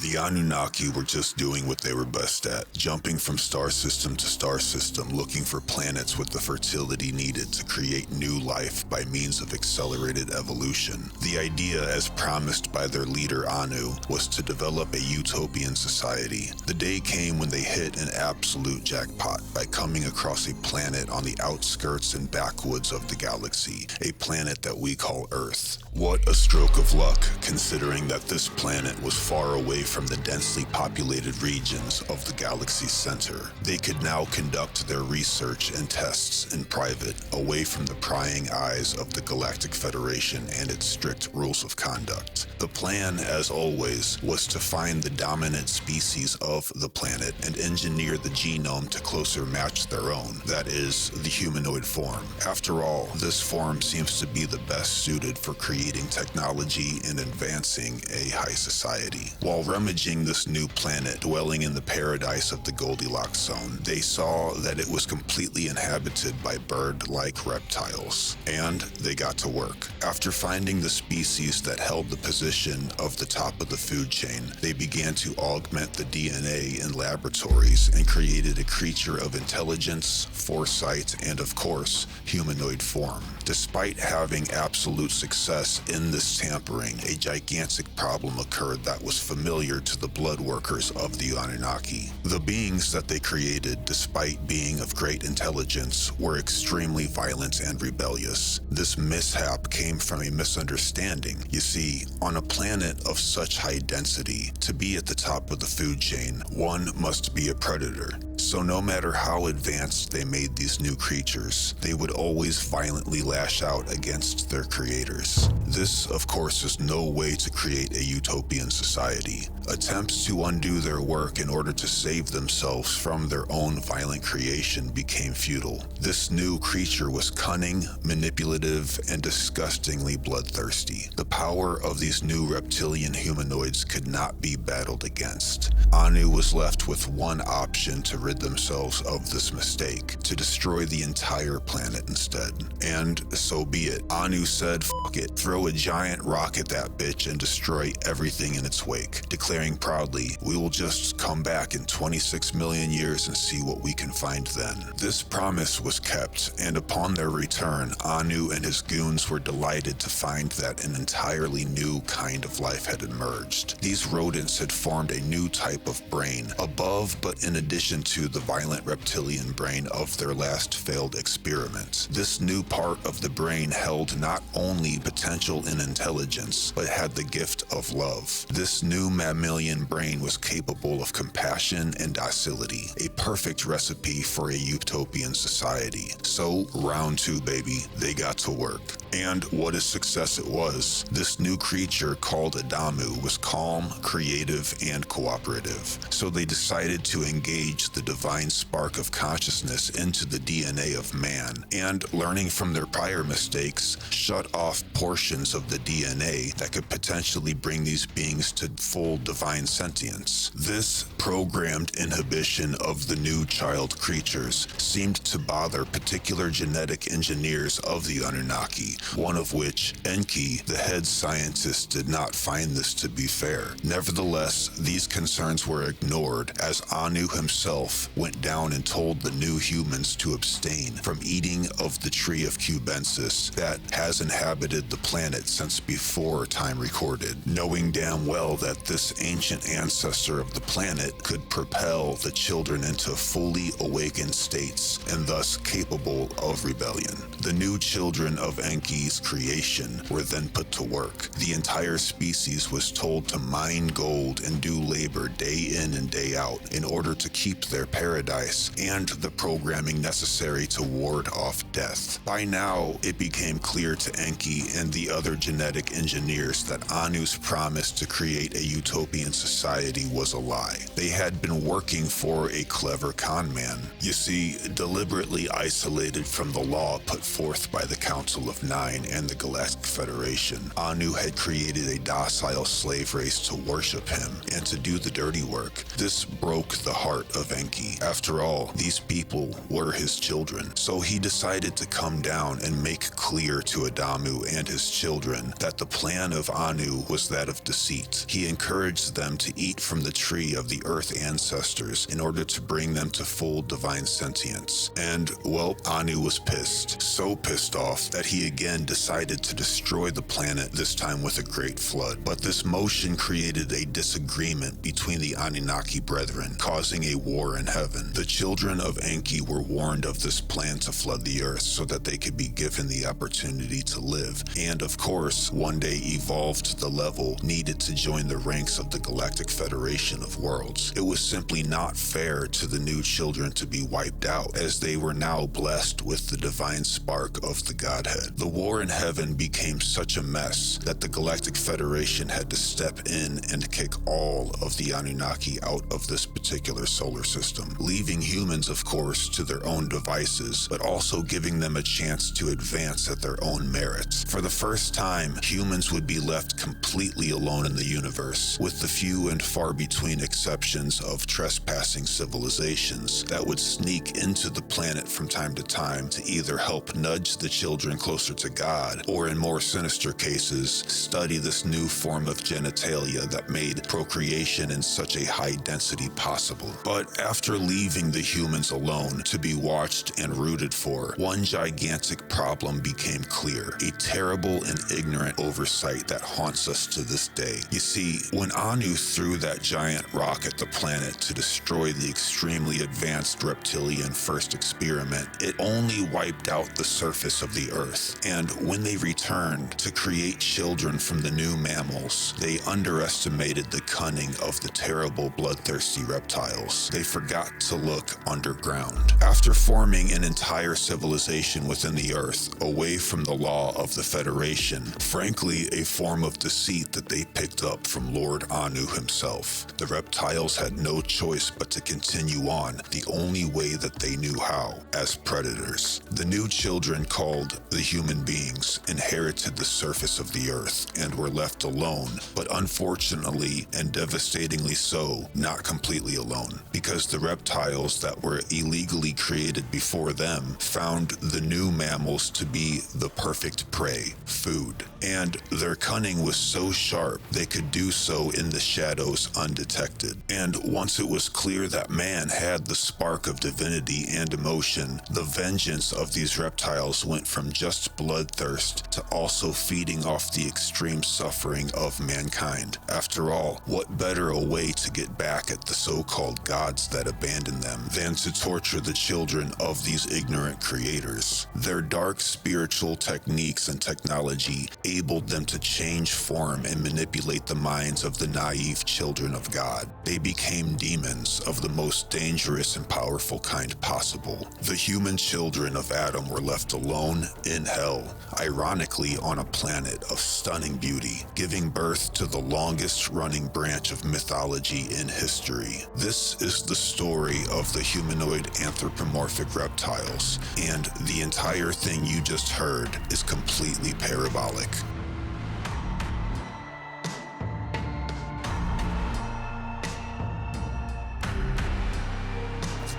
The Anunnaki were just doing what they were best at, jumping from star system to star system, looking for planets with the fertility needed to create new life by means of accelerated evolution. The idea, as promised by their leader Anu, was to develop a utopian society. The day came when they hit an absolute jackpot by coming across a planet on the outskirts and backwoods of the galaxy, a planet that we call Earth. What a stroke of luck, considering that this planet was far away from the densely populated regions of the galaxy's center. They could now conduct their research and tests in private, away from the prying eyes of the Galactic Federation and its strict rules of conduct. The plan, as always, was to find the dominant species of the planet and engineer the genome to closer match their own, that is, the humanoid form. After all, this form seems to be the best suited for creating technology and advancing a high society. While rummaging this new planet, dwelling in the paradise of the Goldilocks zone, they saw that it was completely inhabited by bird-like reptiles, and they got to work. After finding the species that held the position of the top of the food chain, they began to augment the DNA in laboratories and created a creature of intelligence, foresight, and of course, humanoid form. Despite having absolute success in this tampering, a gigantic problem occurred that was familiar to the blood workers of the Anunnaki. The beings that they created, despite being of great intelligence, were extremely violent and rebellious. This mishap came from a misunderstanding. You see, on a planet of such high density, to be at the top of the food chain, one must be a predator. So no matter how advanced they made these new creatures, they would always violently lash out against their creators. This, of course, is no way to create a utopian society. Attempts to undo their work in order to save themselves from their own violent creation became futile. This new creature was cunning, manipulative, and disgustingly bloodthirsty. The power of these new reptilian humanoids could not be battled against. Anu was left with one option to rid themselves of this mistake, to destroy the entire planet instead. And so be it. Anu said, "Fuck it, throw a giant rock at that bitch and destroy everything in its wake," declaring proudly, "We will just come back in 26 million years and see what we can find then." This promise was kept, and upon their return, Anu and his goons were delighted to find that an entirely new kind of life had emerged. These rodents had formed a new type of brain, above but in addition to the violent reptilian brain of their last failed experiment. This new part of the brain held not only potential in intelligence, but had the gift of love. This new mammalian brain was capable of compassion and docility, a perfect recipe for a utopian society. So, round two, baby, they got to work. And what a success it was. This new creature called Adamu was calm, creative, and cooperative. So they decided to engage the divine spark of consciousness into the DNA of man, and learning from their prior mistakes, shut off portions of the DNA that could potentially bring these beings to full divine sentience. This programmed inhibition of the new child creatures seemed to bother particular genetic engineers of the Anunnaki, one of which, Enki, the head scientist, did not find this to be fair. Nevertheless, these concerns were ignored as Anu himself went down and told the new humans to abstain from eating of the tree of cubensis that has inhabited the planet since before time recorded, knowing damn well that this ancient ancestor of the planet could propel the children into fully awakened states and thus capable of rebellion. The new children of Enki's creation were then put to work. The entire species was told to mine gold and do labor day in and day out in order to keep their paradise and the programming necessary to ward off death. By now, it became clear to Enki and the other genetic engineers that Anu's promise to create a utopian society was a lie. They had been working for a clever con man. You see, deliberately isolated from the law put forth by the Council of Nine and the Galactic Federation, Anu had created a docile slave race to worship him and to do the dirty work. This broke the heart of Enki. After all, these people were his children, so he decided to come down and make clear to Adamu and his children that the plan of Anu was that of deceit. He encouraged forced them to eat from the tree of the Earth ancestors in order to bring them to full divine sentience. And, well, Anu was pissed. So pissed off that he again decided to destroy the planet, this time with a great flood. But this motion created a disagreement between the Anunnaki brethren, causing a war in heaven. The children of Enki were warned of this plan to flood the Earth so that they could be given the opportunity to live, and of course, one day evolve to the level needed to join the ranks of the Galactic Federation of Worlds. It was simply not fair to the new children to be wiped out, as they were now blessed with the divine spark of the Godhead. The war in heaven became such a mess that the Galactic Federation had to step in and kick all of the Anunnaki out of this particular solar system, leaving humans, of course, to their own devices, but also giving them a chance to advance at their own merits. For the first time, humans would be left completely alone in the universe, with the few and far between exceptions of trespassing civilizations that would sneak into the planet from time to time to either help nudge the children closer to God, or in more sinister cases, study this new form of genitalia that made procreation in such a high density possible. But after leaving the humans alone to be watched and rooted for, one gigantic problem became clear: a terrible and ignorant oversight that haunts us to this day. You see, when Anu threw that giant rock at the planet to destroy the extremely advanced reptilian first experiment, it only wiped out the surface of the Earth. And when they returned to create children from the new mammals, they underestimated the cunning of the terrible bloodthirsty reptiles. They forgot to look underground. After forming an entire civilization within the Earth, away from the law of the Federation, frankly a form of deceit that they picked up from Lord Anu himself, the reptiles had no choice but to continue on the only way that they knew how, as predators. The new children, called the human beings, inherited the surface of the Earth and were left alone, but unfortunately and devastatingly so, not completely alone, because the reptiles that were illegally created before them found the new mammals to be the perfect prey, food, and their cunning was so sharp they could do so in the shadows undetected. And once it was clear that man had the spark of divinity and emotion, the vengeance of these reptiles went from just bloodthirst to also feeding off the extreme suffering of mankind. After all, what better a way to get back at the so-called gods that abandoned them than to torture the children of these ignorant creators? Their dark spiritual techniques and technology enabled them to change form and manipulate the minds of the naive children of God. They became demons of the most dangerous and powerful kind possible. The human children of Adam were left alone in hell, ironically on a planet of stunning beauty, giving birth to the longest running branch of mythology in history. This is the story of the humanoid anthropomorphic reptiles, and the entire thing you just heard is completely parabolic.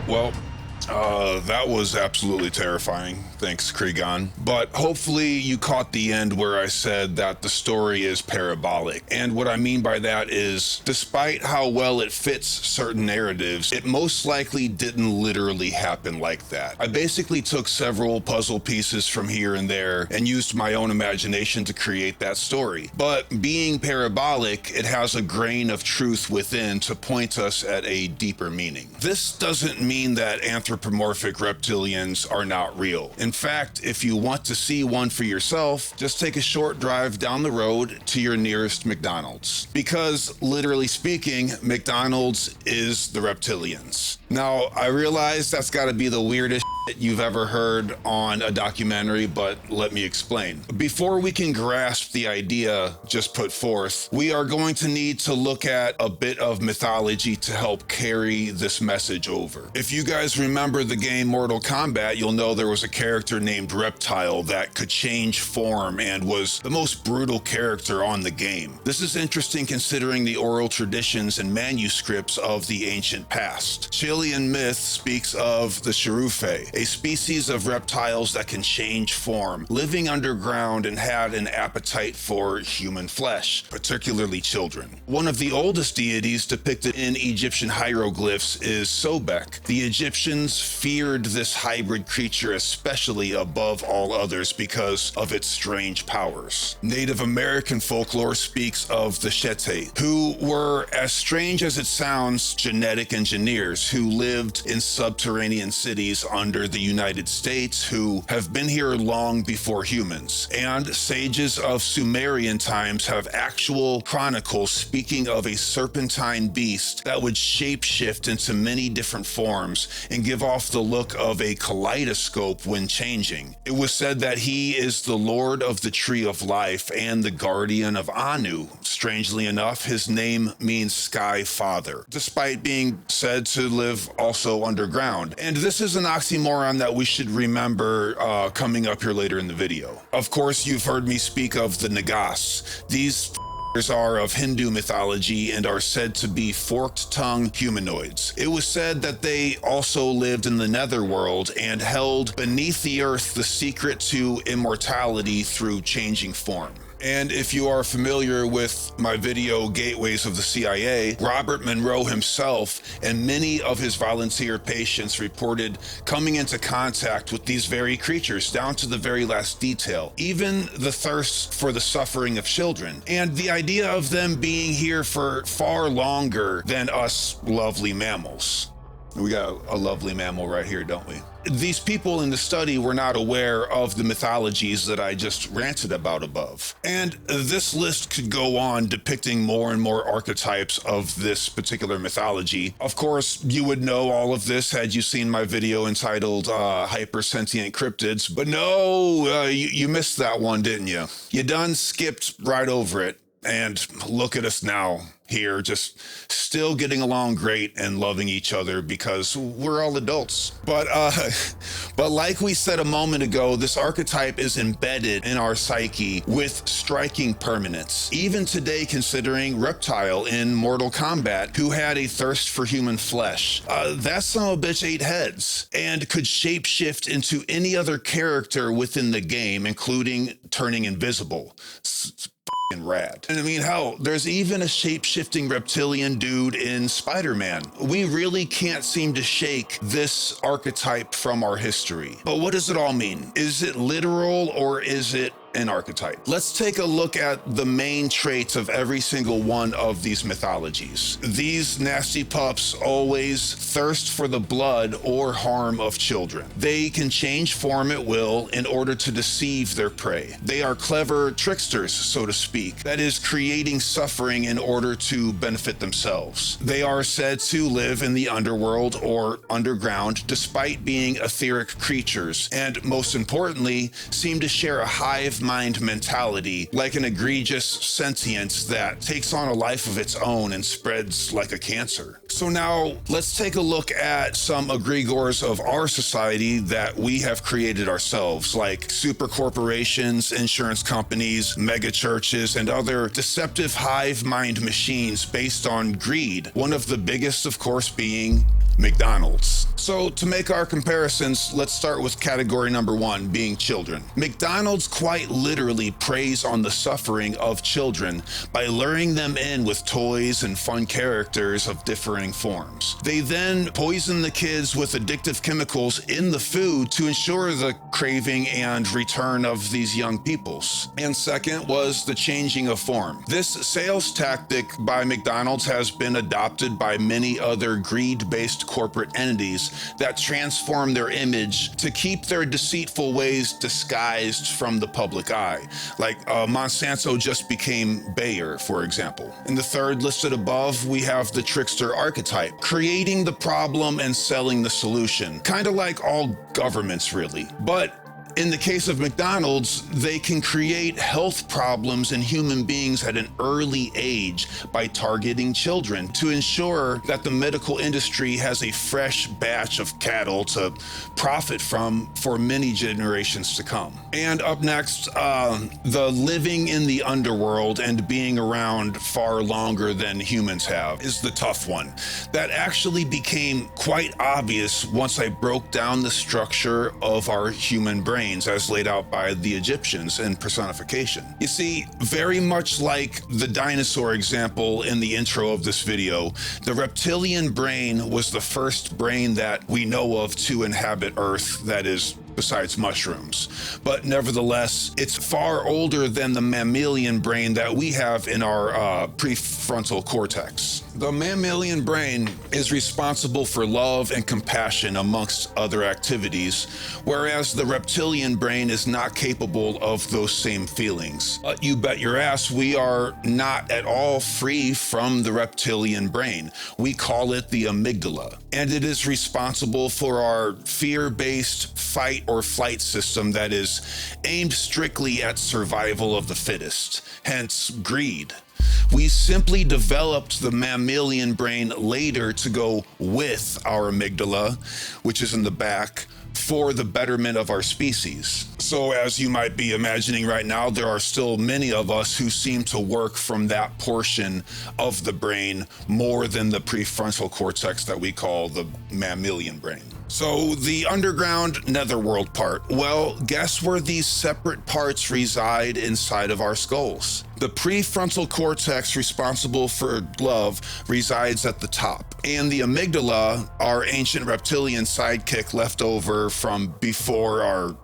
Well, that was absolutely terrifying. Thanks, Kregon. But hopefully you caught the end where I said that the story is parabolic. And what I mean by that is, despite how well it fits certain narratives, it most likely didn't literally happen like that. I basically took several puzzle pieces from here and there and used my own imagination to create that story. But being parabolic, it has a grain of truth within to point us at a deeper meaning. This doesn't mean that anthropomorphic reptilians are not real. In fact, if you want to see one for yourself, just take a short drive down the road to your nearest McDonald's. Because, literally speaking, McDonald's is the reptilians. Now, I realize that's gotta be the weirdest shit you've ever heard on a documentary, but let me explain. Before we can grasp the idea just put forth, we are going to need to look at a bit of mythology to help carry this message over. If you guys remember the game Mortal Kombat, you'll know there was a character named Reptile that could change form and was the most brutal character on the game. This is interesting considering the oral traditions and manuscripts of the ancient past. Chilean myth speaks of the Cherufe, a species of reptiles that can change form, living underground and had an appetite for human flesh, particularly children. One of the oldest deities depicted in Egyptian hieroglyphs is Sobek. The Egyptians feared this hybrid creature especially above all others because of its strange powers. Native American folklore speaks of the Shete, who were, as strange as it sounds, genetic engineers who lived in subterranean cities under the United States who have been here long before humans. And sages of Sumerian times have actual chronicles speaking of a serpentine beast that would shapeshift into many different forms and give off the look of a kaleidoscope when changing. It was said that he is the lord of the tree of life and the guardian of Anu. Strangely enough, his name means sky father, despite being said to live also underground. And this is an oxymoron that we should remember coming up here later in the video. Of course, you've heard me speak of the Nagas. These are of Hindu mythology and are said to be forked-tongued humanoids. It was said that they also lived in the netherworld and held beneath the earth the secret to immortality through changing form. And if you are familiar with my video, Gateways of the CIA, Robert Monroe himself and many of his volunteer patients reported coming into contact with these very creatures down to the very last detail, even the thirst for the suffering of children, and the idea of them being here for far longer than us lovely mammals. We got a lovely mammal right here, don't we? These people in the study were not aware of the mythologies that I just ranted about above. And this list could go on depicting more and more archetypes of this particular mythology. Of course, you would know all of this had you seen my video entitled Hypersentient Cryptids, but no, you missed that one, didn't you? You done skipped right over it. And look at us now, here, just still getting along great and loving each other because we're all adults. But like we said a moment ago, this archetype is embedded in our psyche with striking permanence. Even today, considering Reptile in Mortal Kombat, who had a thirst for human flesh. That son of a bitch ate heads and could shapeshift into any other character within the game, including turning invisible. Rad. And I mean, hell, there's even a shape-shifting reptilian dude in Spider-Man. We really can't seem to shake this archetype from our history. But what does it all mean? Is it literal or is it an archetype? Let's take a look at the main traits of every single one of these mythologies. These nasty pups always thirst for the blood or harm of children. They can change form at will in order to deceive their prey. They are clever tricksters, so to speak, that is, creating suffering in order to benefit themselves. They are said to live in the underworld or underground despite being etheric creatures, and most importantly, seem to share a hive mind mentality, like an egregious sentience that takes on a life of its own and spreads like a cancer. So now let's take a look at some egregores of our society that we have created ourselves, like super corporations, insurance companies, mega churches, and other deceptive hive mind machines based on greed. One of the biggest, of course, being McDonald's. So to make our comparisons, let's start with category number one, being children. McDonald's quite literally preys on the suffering of children by luring them in with toys and fun characters of differing forms. They then poison the kids with addictive chemicals in the food to ensure the craving and return of these young peoples. And second was the changing of form. This sales tactic by McDonald's has been adopted by many other greed-based corporate entities that transform their image to keep their deceitful ways disguised from the public eye. Like Monsanto just became Bayer, for example. In the third listed above, we have the trickster archetype, creating the problem and selling the solution. Kind of like all governments, really. But in the case of McDonald's, they can create health problems in human beings at an early age by targeting children to ensure that the medical industry has a fresh batch of cattle to profit from for many generations to come. And up next, the living in the underworld and being around far longer than humans have is the tough one. That actually became quite obvious once I broke down the structure of our human brains as laid out by the Egyptians in personification. You see, very much like the dinosaur example in the intro of this video, the reptilian brain was the first brain that we know of to inhabit Earth, that is, besides mushrooms. But nevertheless, it's far older than the mammalian brain that we have in our prefrontal cortex. The mammalian brain is responsible for love and compassion amongst other activities, whereas the reptilian brain is not capable of those same feelings. But you bet your ass we are not at all free from the reptilian brain. We call it the amygdala, and it is responsible for our fear-based fight or flight system that is aimed strictly at survival of the fittest, hence greed. We simply developed the mammalian brain later to go with our amygdala, which is in the back, for the betterment of our species. So as you might be imagining right now, there are still many of us who seem to work from that portion of the brain more than the prefrontal cortex that we call the mammalian brain. So the underground netherworld part, well, guess where these separate parts reside inside of our skulls? The prefrontal cortex responsible for love resides at the top, and the amygdala, our ancient reptilian sidekick left over from before our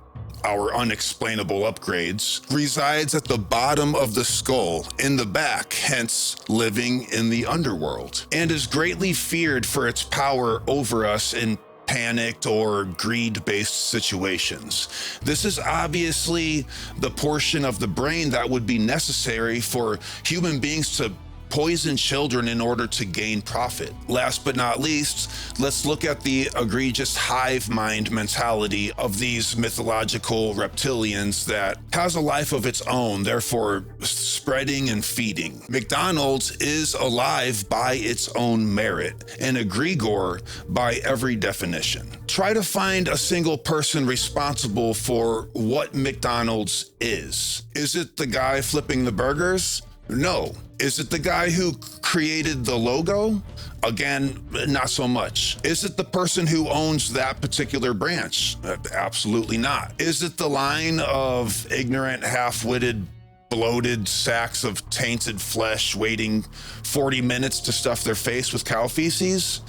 unexplainable upgrades, resides at the bottom of the skull, in the back, hence living in the underworld, and is greatly feared for its power over us in panicked or greed-based situations. This is obviously the portion of the brain that would be necessary for human beings to poison children in order to gain profit. Last but not least, let's look at the egregious hive mind mentality of these mythological reptilians that has a life of its own, therefore spreading and feeding. McDonald's is alive by its own merit, and egregore by every definition. Try to find a single person responsible for what McDonald's is. Is it the guy flipping the burgers? No. Is it the guy who created the logo? Again, not so much. Is it the person who owns that particular branch? Absolutely not. Is it the line of ignorant, half-witted, bloated sacks of tainted flesh waiting 40 minutes to stuff their face with cow feces?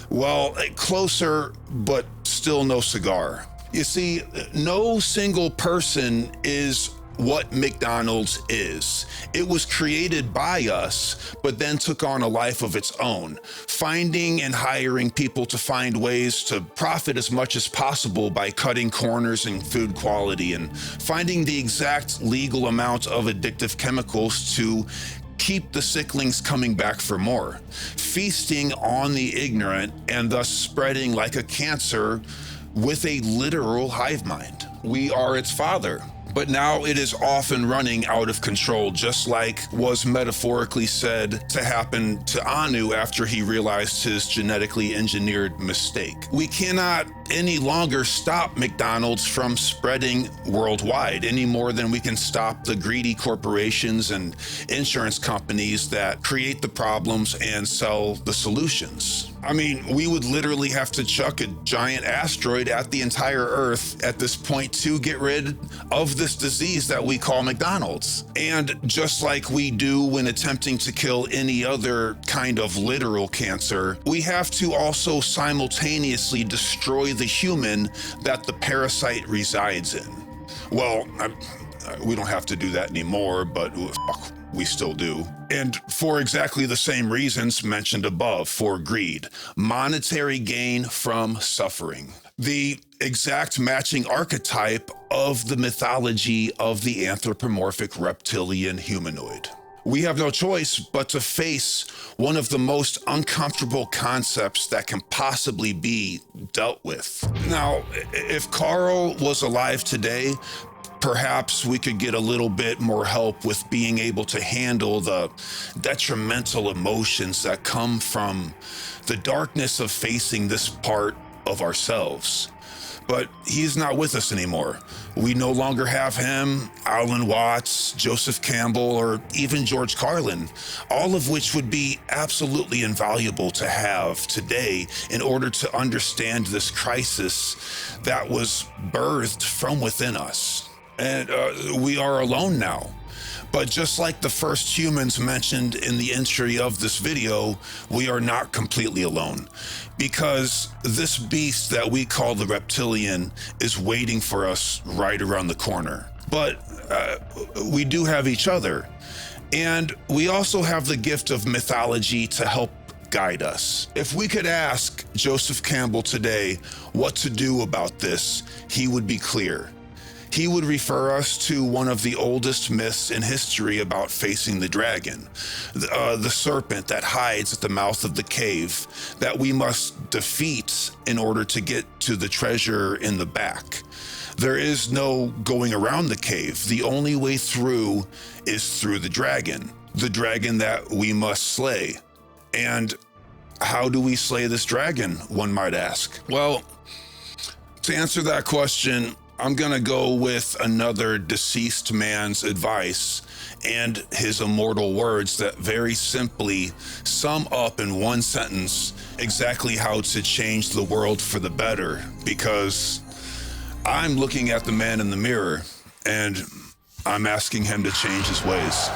Well, closer, but still no cigar. You see, no single person is what McDonald's is. It was created by us, but then took on a life of its own, finding and hiring people to find ways to profit as much as possible by cutting corners in food quality and finding the exact legal amount of addictive chemicals to keep the sicklings coming back for more, feasting on the ignorant and thus spreading like a cancer with a literal hive mind. We are its father. But now it is off and running out of control, just like was metaphorically said to happen to Anu after he realized his genetically engineered mistake. We cannot any longer stop McDonald's from spreading worldwide any more than we can stop the greedy corporations and insurance companies that create the problems and sell the solutions. I mean, we would literally have to chuck a giant asteroid at the entire Earth at this point to get rid of this disease that we call McDonald's. And just like we do when attempting to kill any other kind of literal cancer, we have to also simultaneously destroy the human that the parasite resides in. Well, we don't have to do that anymore, but we still do. And for exactly the same reasons mentioned above, for greed, monetary gain from suffering. The exact matching archetype of the mythology of the anthropomorphic reptilian humanoid. we have no choice but to face one of the most uncomfortable concepts that can possibly be dealt with. Now, if Carl was alive today, perhaps we could get a little bit more help with being able to handle the detrimental emotions that come from the darkness of facing this part of ourselves. But he's not with us anymore. We no longer have him, Alan Watts, Joseph Campbell, or even George Carlin, all of which would be absolutely invaluable to have today in order to understand this crisis that was birthed from within us. And we are alone now. But just like the first humans mentioned in the entry of this video, we are not completely alone, because this beast that we call the Reptilian is waiting for us right around the corner. But we do have each other, and we also have the gift of mythology to help guide us. If we could ask Joseph Campbell today what to do about this, he would be clear. He would refer us to one of the oldest myths in history about facing the dragon, the serpent that hides at the mouth of the cave that we must defeat in order to get to the treasure in the back. There is no going around the cave. The only way through is through the dragon that we must slay. And how do we slay this dragon, one might ask? Well, to answer that question, I'm gonna go with another deceased man's advice and his immortal words that very simply sum up in one sentence exactly how to change the world for the better, because I'm looking at the man in the mirror and I'm asking him to change his ways.